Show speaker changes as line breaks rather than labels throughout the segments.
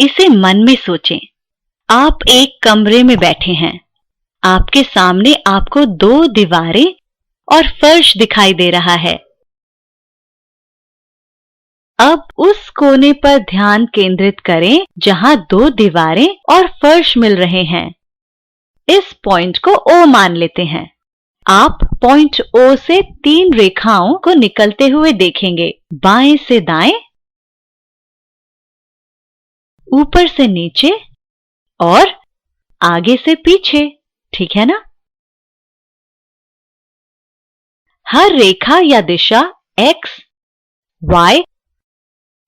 इसे मन में सोचें। आप एक कमरे में बैठे हैं। आपके सामने आपको 2 दीवारें और फर्श दिखाई दे रहा है। अब उस कोने पर ध्यान केंद्रित करें जहां 2 दीवारें और फर्श मिल रहे हैं। इस पॉइंट को O मान लेते हैं। आप पॉइंट O से 3 रेखाओं को निकलते हुए देखेंगे, बाएं से दाएं, ऊपर से नीचे और आगे से पीछे। ठीक है ना? हर रेखा या दिशा X, Y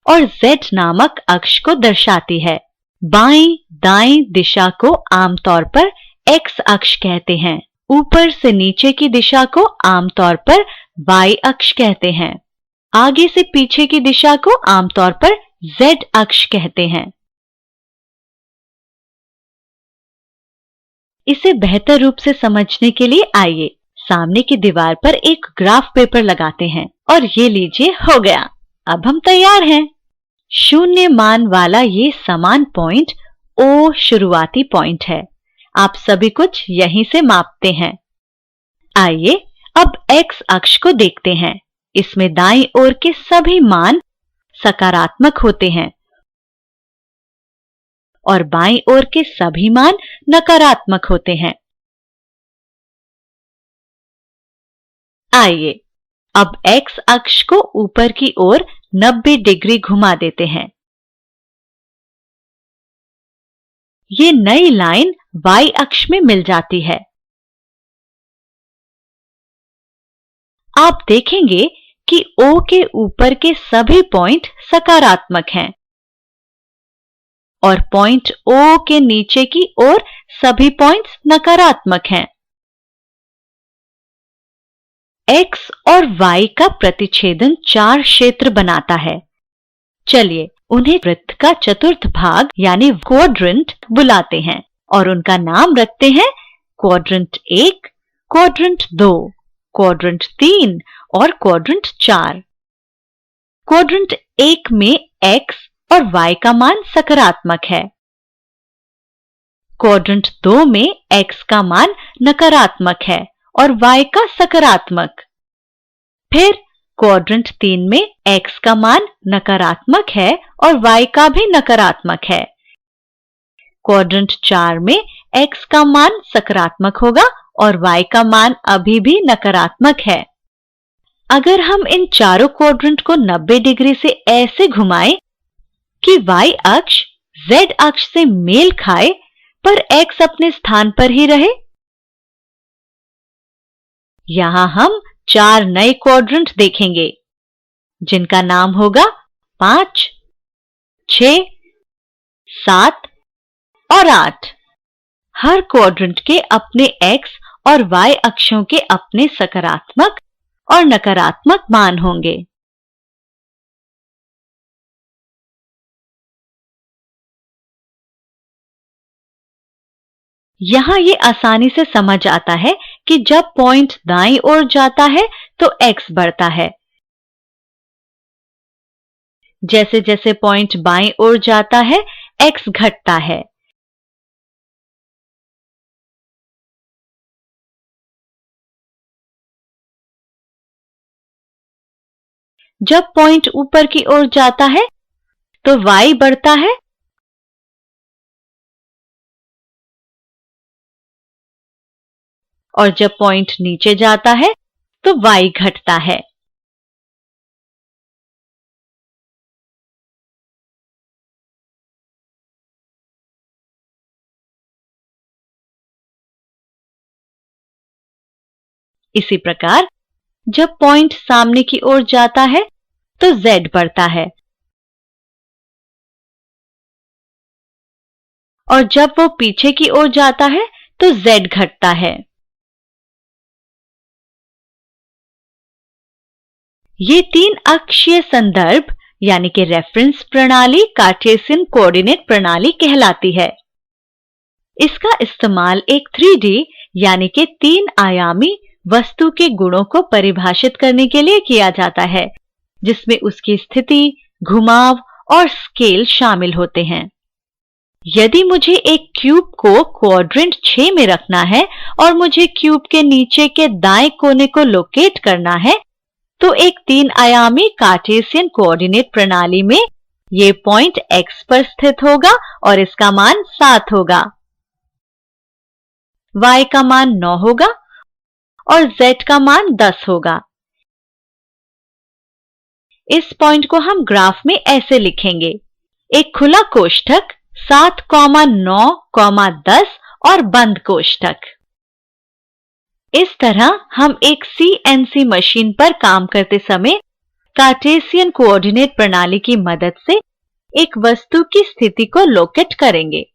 और Z नामक अक्ष को दर्शाती है। बाईं दाईं दिशा को आमतौर पर X अक्ष कहते हैं। ऊपर से नीचे की दिशा को आमतौर पर Y अक्ष कहते हैं। आगे से पीछे की दिशा को आमतौर पर Z अक्ष कहते हैं। इसे बेहतर रूप से समझने के लिए आइए सामने की दीवार पर एक ग्राफ पेपर लगाते हैं। और ये लीजिए, हो गया। अब हम तैयार हैं। 0 मान वाला ये समान पॉइंट O शुरुआती पॉइंट है। आप सभी कुछ यहीं से मापते हैं। आइए अब X अक्ष को देखते हैं। इसमें दाईं ओर के सभी मान सकारात्मक होते हैं और बाईं ओर के सभी मान नकारात्मक होते हैं। आइए अब X अक्ष को ऊपर की ओर 90 डिग्री घुमा देते हैं। ये नई लाइन Y अक्ष में मिल जाती है। आप देखेंगे कि O के ऊपर के सभी पॉइंट सकारात्मक हैं और पॉइंट O के नीचे की ओर सभी पॉइंट्स नकारात्मक हैं। X और Y का प्रतिच्छेदन 4 क्षेत्र बनाता है। चलिए उन्हें वृत्त का चतुर्थ भाग यानी क्वाड्रेंट बुलाते हैं और उनका नाम रखते हैं क्वाड्रेंट 1, क्वाड्रेंट 2, क्वाड्रेंट 3 और क्वाड्रेंट 4। क्वाड्रेंट 1 में X और Y का मान सकारात्मक है। क्वाड्रेंट 2 में X का मान नकारात्मक है और Y का सकारात्मक। फिर क्वाड्रेंट 3 में X का मान नकारात्मक है और Y का भी नकारात्मक है। क्वाड्रेंट 4 में X का मान सकारात्मक होगा और Y का मान अभी भी नकारात्मक है। अगर हम इन चारों क्वाड्रेंट को 90 डिग्री से ऐसे घुमाएं कि Y अक्ष Z अक्ष से मेल खाए पर X अपने स्थान पर ही रहे, यहां हम 4 नए क्वाड्रेंट देखेंगे जिनका नाम होगा 5, 6, 7 और 8। हर क्वाड्रेंट के अपने X और Y अक्षों के अपने सकारात्मक और नकारात्मक मान होंगे। यहां ये आसानी से समझ आता है कि जब पॉइंट दाईं ओर जाता है तो X बढ़ता है। जैसे जैसे पॉइंट बाईं ओर जाता है X घटता है। जब पॉइंट ऊपर की ओर जाता है तो Y बढ़ता है और जब पॉइंट नीचे जाता है तो Y घटता है। इसी प्रकार जब पॉइंट सामने की ओर जाता है तो Z बढ़ता है और जब वो पीछे की ओर जाता है तो Z घटता है। ये 3 अक्षीय संदर्भ यानी कि रेफरेंस प्रणाली कार्टेशियन कोऑर्डिनेट प्रणाली कहलाती है। इसका इस्तेमाल एक 3D यानी कि 3 आयामी वस्तु के गुणों को परिभाषित करने के लिए किया जाता है, जिसमें उसकी स्थिति, घुमाव और स्केल शामिल होते हैं। यदि मुझे एक क्यूब को क्वाड्रेंट 6 में रखना है और मुझे क्यूब के नीचे के दाएं कोने को लोकेट करना है, तो एक 3 आयामी कार्टेशियन कोऑर्डिनेट प्रणाली में ये पॉइंट x पर स्थित होगा और इसका मान 7 होगा। y का मान 9 होगा और z का मान 10 होगा। इस पॉइंट को हम ग्राफ में ऐसे लिखेंगे, एक खुला कोष्ठक 7, 9, 10 और बंद कोष्ठक। इस तरह हम एक CNC मशीन पर काम करते समय कार्टेशियन कोऑर्डिनेट प्रणाली की मदद से एक वस्तु की स्थिति को लोकेट करेंगे।